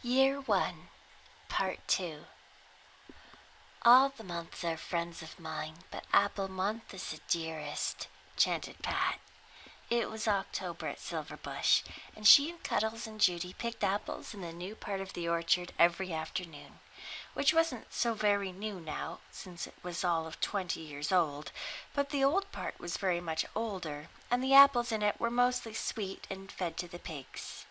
Year 1, Part 2. All the months are friends of mine, but apple month is the dearest, chanted Pat. It was October at Silverbush, and she and Cuddles and Judy picked apples in the new part of the orchard every afternoon, which wasn't so very new now, since it was all of 20 years old, but the old part was very much older, and the apples in it were mostly sweet and fed to the pigs.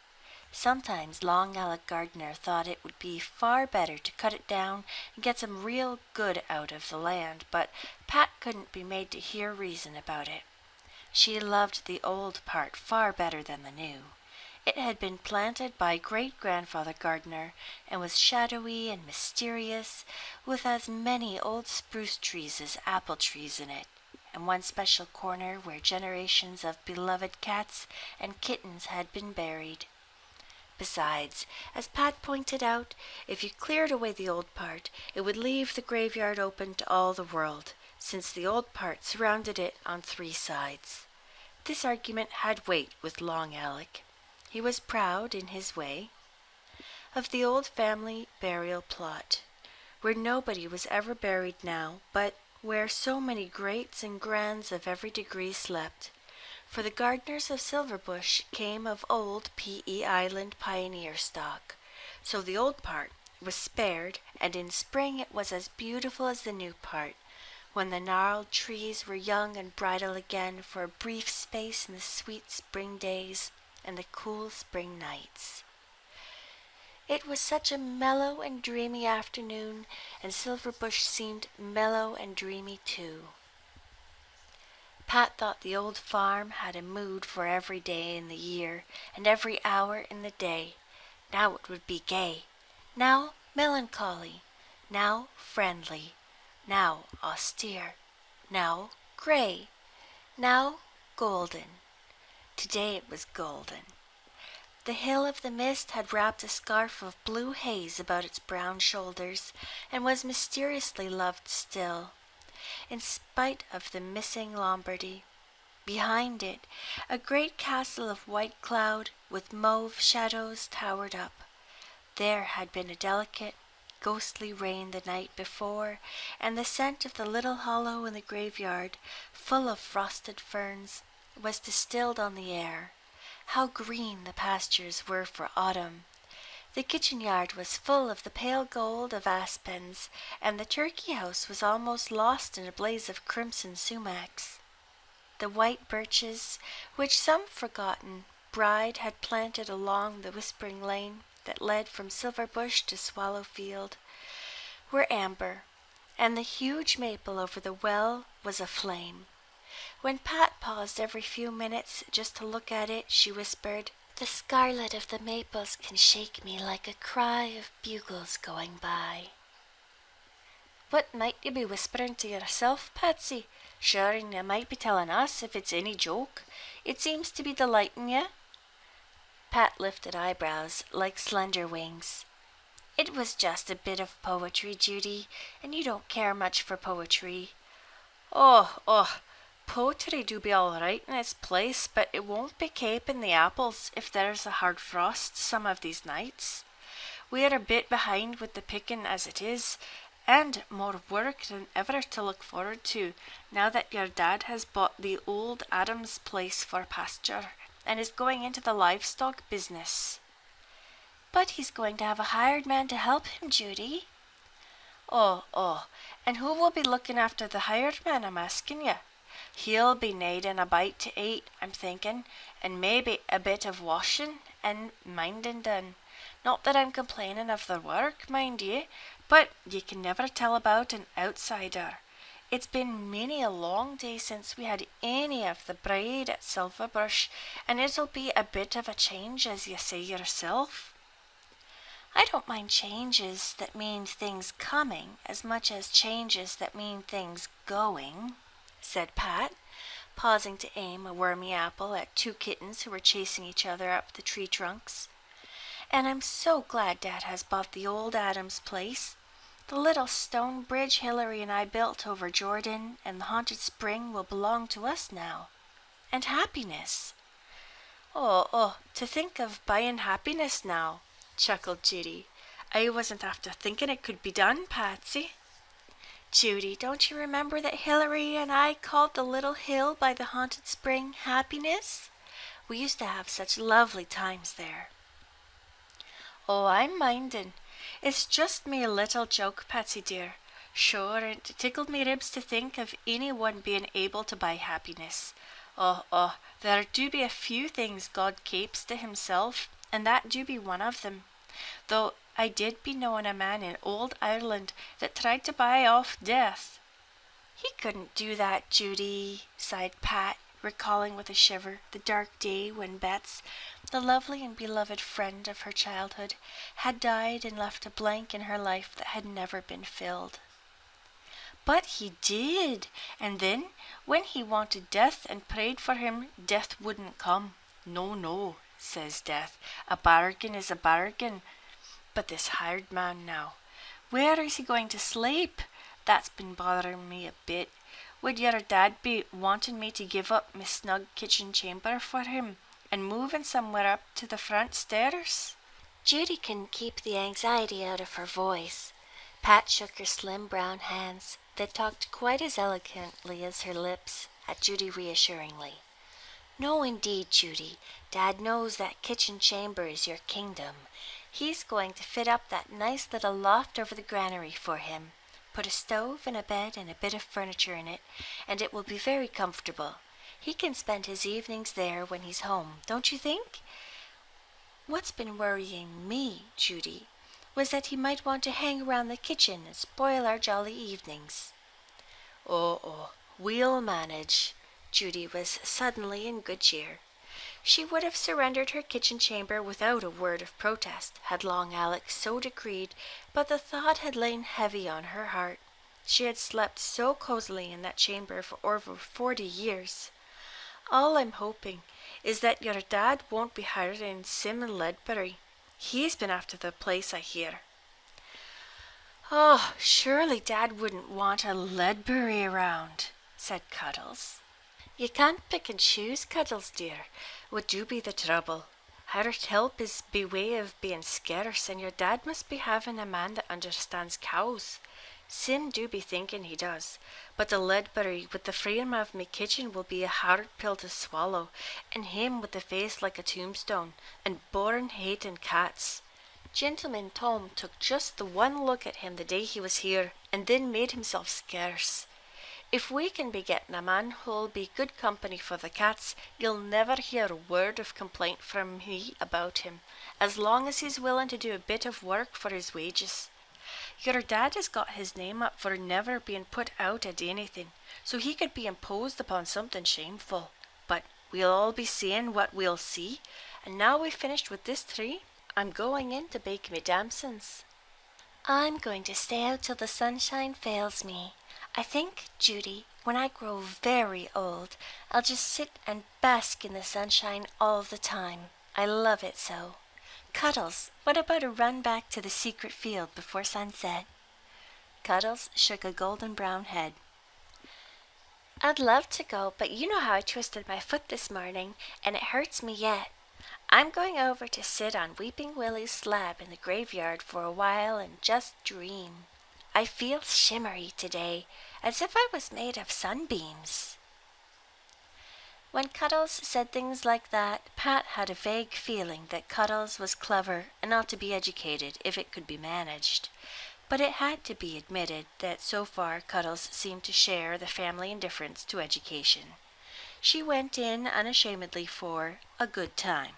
Sometimes Long Alec Gardner thought it would be far better to cut it down and get some real good out of the land, but Pat couldn't be made to hear reason about it. She loved the old part far better than the new. It had been planted by great-grandfather Gardner and was shadowy and mysterious, with as many old spruce trees as apple trees in it, and one special corner where generations of beloved cats and kittens had been buried. Besides, as Pat pointed out, if you cleared away the old part, it would leave the graveyard open to all the world, since the old part surrounded it on 3 sides. This argument had weight with Long Alec. He was proud, in his way, of the old family burial plot, where nobody was ever buried now, but where so many greats and grands of every degree slept. For the Gardners of Silverbush came of old P.E. Island pioneer stock, so the old part was spared, and in spring it was as beautiful as the new part, when the gnarled trees were young and bridal again for a brief space in the sweet spring days and the cool spring nights. It was such a mellow and dreamy afternoon, and Silverbush seemed mellow and dreamy too. Pat thought the old farm had a mood for every day in the year and every hour in the day. Now it would be gay, now melancholy, now friendly, now austere, now gray, now golden. Today it was golden. The hill of the mist had wrapped a scarf of blue haze about its brown shoulders and was mysteriously loved still, in spite of the missing Lombardy. Behind it, a great castle of white cloud with mauve shadows towered up. There had been a delicate, ghostly rain the night before, and the scent of the little hollow in the graveyard, full of frosted ferns, was distilled on the air. How green the pastures were for autumn! The kitchen yard was full of the pale gold of aspens, and the turkey house was almost lost in a blaze of crimson sumacs. The white birches, which some forgotten bride had planted along the whispering lane that led from Silverbush to Swallowfield, were amber, and the huge maple over the well was aflame. When Pat paused every few minutes just to look at it, she whispered, "The scarlet of the maples can shake me like a cry of bugles going by." "What might you be whispering to yourself, Patsy? Sure, and you might be telling us if it's any joke. It seems to be delighting you." Pat lifted eyebrows like slender wings. "It was just a bit of poetry, Judy, and you don't care much for poetry." Oh, poetry do be all right in its place, but it won't be caping the apples if there's a hard frost some of these nights. We're a bit behind with the picking as it is, and more work than ever to look forward to, now that your dad has bought the old Adams place for pasture and is going into the livestock business." "But he's going to have a hired man to help him, Judy." Oh, and who will be looking after the hired man, I'm asking you? He'll be needing a bite to eat, I'm thinking, and maybe a bit of washing and minding done. Not that I'm complaining of the work, mind ye, but ye can never tell about an outsider. It's been many a long day since we had any of the bride at Silverbush, and it'll be a bit of a change, as you say yourself." "I don't mind changes that mean things coming as much as changes that mean things going," said Pat, pausing to aim a wormy apple at 2 kittens who were chasing each other up the tree trunks. "And I'm so glad Dad has bought the old Adams place. The little stone bridge Hilary and I built over Jordan and the haunted spring will belong to us now. And happiness." Oh, to think of buying happiness now. chuckled Judy. I wasn't after thinking it could be done, Patsy. Judy, don't you remember that Hilary and I called the little hill by the haunted spring Happiness? We used to have such lovely times there. Oh, I'm mindin'. It's just me little joke, Patsy dear. Sure, it tickled me ribs to think of any one being able to buy happiness. There do be a few things God keeps to himself, and that do be one of them. Though I did be knowing a man in old Ireland that tried to buy off death. He couldn't do that, Judy, sighed Pat, recalling with a shiver the dark day when Betts, the lovely and beloved friend of her childhood, had died and left a blank in her life that had never been filled. But he did, and then, when he wanted death and prayed for him, death wouldn't come. No, no, says death, a bargain is a bargain. But this hired man now, where is he going to sleep? That's been bothering me a bit. Would your dad be wanting me to give up my snug kitchen chamber for him and move in somewhere up to the front stairs? Judy couldn't keep the anxiety out of her voice. Pat shook her slim brown hands that talked quite as eloquently as her lips at Judy reassuringly. No, indeed, Judy. Dad knows that kitchen chamber is your kingdom. He's going to fit up that nice little loft over the granary for him. Put a stove and a bed and a bit of furniture in it, and it will be very comfortable. He can spend his evenings there when he's home, don't you think? What's been worrying me, Judy, was that he might want to hang around the kitchen and spoil our jolly evenings. Oh, we'll manage. Judy was suddenly in good cheer. She would have surrendered her kitchen chamber without a word of protest, had Long Alex so decreed, but the thought had lain heavy on her heart. She had slept so cosily in that chamber for over 40 years. All I'm hoping is that your dad won't be hiring Sim in Ledbury. He's been after the place, I hear. Oh, surely Dad wouldn't want a Ledbury around, said Cuddles. You can't pick and choose, Cuddles, dear. Would do be the trouble? Hired help is by way of being scarce, and your dad must be having a man that understands cows. Sim do be thinking he does, but the Ledbury with the frame of me kitchen will be a hard pill to swallow, and him with the face like a tombstone, and born hating cats. Gentleman Tom took just the one look at him the day he was here, and then made himself scarce. If we can be getting a man who'll be good company for the cats, you'll never hear a word of complaint from me about him, as long as he's willing to do a bit of work for his wages. Your dad has got his name up for never being put out at anything, so he could be imposed upon something shameful. But we'll all be seeing what we'll see, and now we've finished with this tree, I'm going in to bake me damsons. I'm going to stay out till the sunshine fails me. I think, Judy, when I grow very old, I'll just sit and bask in the sunshine all the time. I love it so. Cuddles, what about a run back to the secret field before sunset? Cuddles shook a golden brown head. I'd love to go, but you know how I twisted my foot this morning, and it hurts me yet. I'm going over to sit on Weeping Willie's slab in the graveyard for a while and just dream. I feel shimmery today, as if I was made of sunbeams. When Cuddles said things like that, Pat had a vague feeling that Cuddles was clever and ought to be educated if it could be managed. But it had to be admitted that so far Cuddles seemed to share the family indifference to education. She went in unashamedly for a good time,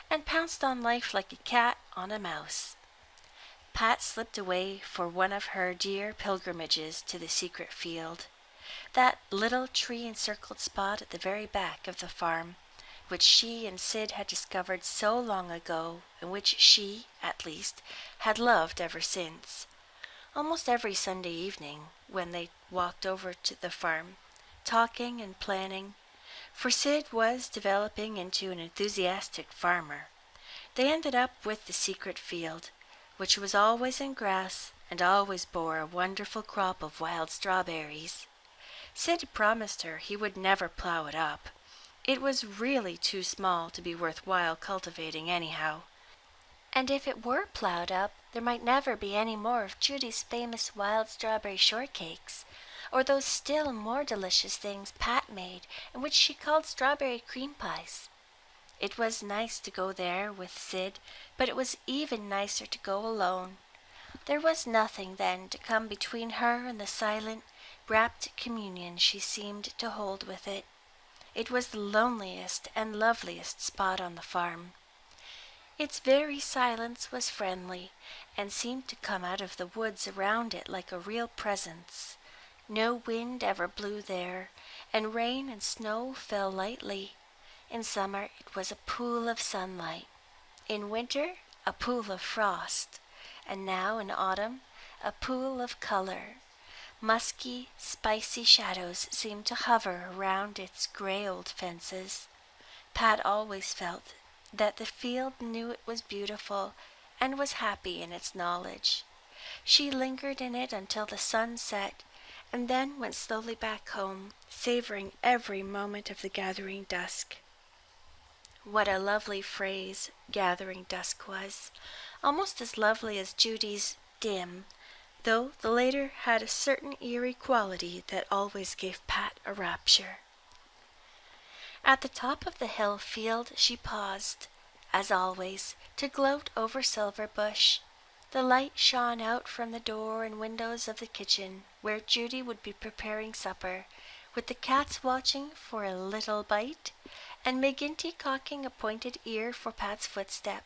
and pounced on life like a cat on a mouse. Pat slipped away for one of her dear pilgrimages to the secret field, that little tree-encircled spot at the very back of the farm, which she and Sid had discovered so long ago, and which she, at least, had loved ever since. Almost every Sunday evening, when they walked over to the farm, talking and planning, for Sid was developing into an enthusiastic farmer, they ended up with the secret field, which was always in grass and always bore a wonderful crop of wild strawberries. Sid promised her he would never plow it up. It was really too small to be worth while cultivating anyhow. And if it were plowed up, there might never be any more of Judy's famous wild strawberry shortcakes, or those still more delicious things Pat made, and which she called strawberry cream pies. It was nice to go there with Sid, but it was even nicer to go alone. There was nothing then to come between her and the silent, rapt communion she seemed to hold with it. It was the loneliest and loveliest spot on the farm. Its very silence was friendly, and seemed to come out of the woods around it like a real presence. No wind ever blew there, and rain and snow fell lightly. In summer it was a pool of sunlight. In winter, a pool of frost. And now in autumn, a pool of color. Musky, spicy shadows seemed to hover around its gray old fences. Pat always felt that the field knew it was beautiful and was happy in its knowledge. She lingered in it until the sun set, and then went slowly back home, savoring every moment of the gathering dusk. What a lovely phrase gathering dusk was, almost as lovely as Judy's dim, though the later had a certain eerie quality that always gave Pat a rapture. At the top of the hill field she paused, as always, to gloat over Silverbush. The light shone out from the door and windows of the kitchen, where Judy would be preparing supper, with the cats watching for a little bite, and McGinty cocking a pointed ear for Pat's footstep.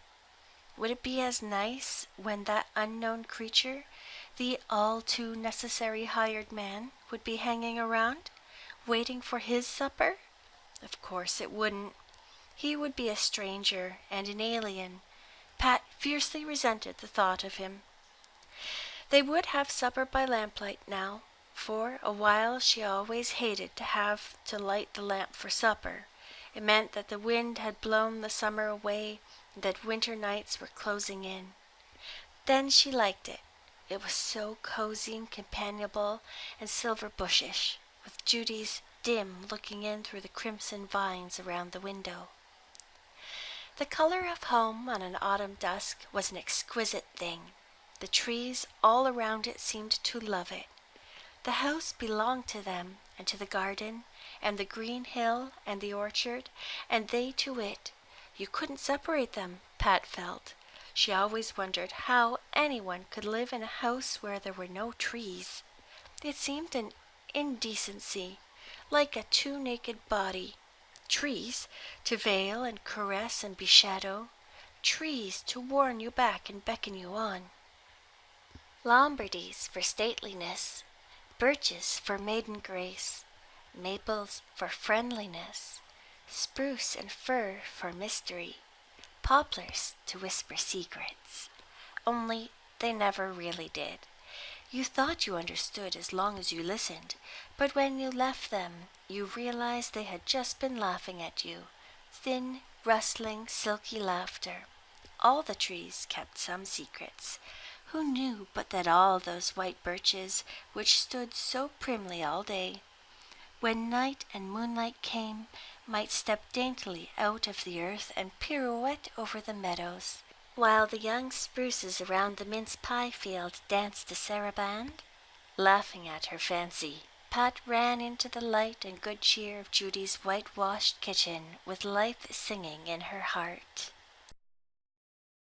Would it be as nice when that unknown creature, the all too necessary hired man, would be hanging around, waiting for his supper? Of course it wouldn't. He would be a stranger and an alien. Pat fiercely resented the thought of him. They would have supper by lamplight now. For a while she always hated to have to light the lamp for supper. It meant that the wind had blown the summer away, and that winter nights were closing in. Then she liked it. It was so cozy and companionable and silver bushish, with Judy's dim looking in through the crimson vines around the window. The color of home on an autumn dusk was an exquisite thing. The trees all around it seemed to love it. The house belonged to them, and to the garden, and the green hill, and the orchard, and they to it. You couldn't separate them, Pat felt. She always wondered how anyone could live in a house where there were no trees. It seemed an indecency, like a too naked body. Trees to veil and caress and beshadow. Trees to warn you back and beckon you on. Lombardies for stateliness. Birches for maiden grace. Maples for friendliness. Spruce and fir for mystery. Poplars to whisper secrets. Only they never really did. You thought you understood as long as you listened, but when you left them, you realized they had just been laughing at you. Thin, rustling, silky laughter. All the trees kept some secrets. Who knew but that all those white birches, which stood so primly all day, when night and moonlight came, might step daintily out of the earth and pirouette over the meadows, while the young spruces around the mince pie field danced a saraband? Laughing at her fancy, Pat ran into the light and good cheer of Judy's whitewashed kitchen with life singing in her heart.